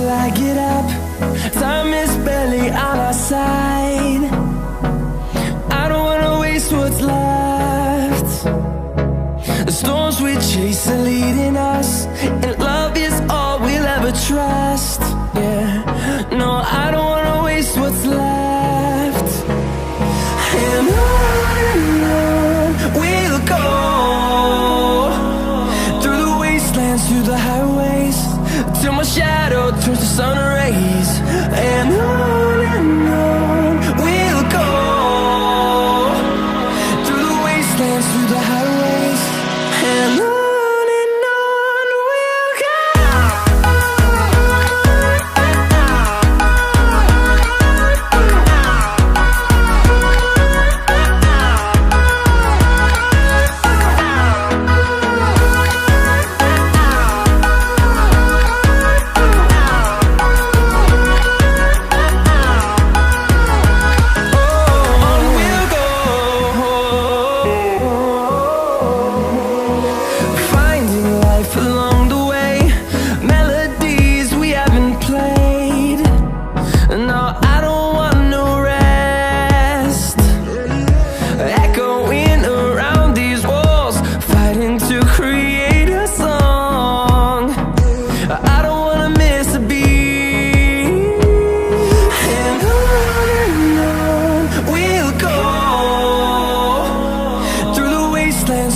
I get up. Time is barely on our side. I don't wanna waste what's left. The storms we chase are leading us, and love is all we'll ever trust. Yeah, no, I don't wanna waste what's left. And on we'll go, through the wastelands, through the highways, till my shadow turns to sun rays. And on we'll go, through the wastelands, through the highways, and on we'll go.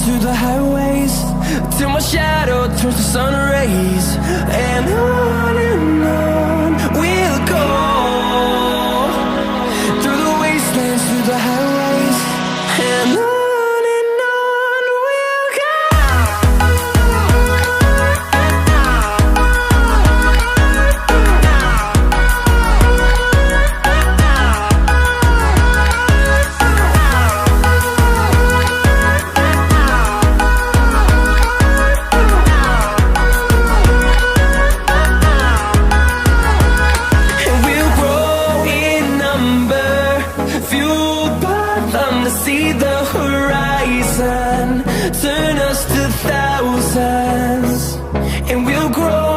Through the highways, till my shadow turns to sun rays. And on we'll go, through the wastelands, through the highways, and on we'll go. See the horizon turn us to thousands, and we'll grow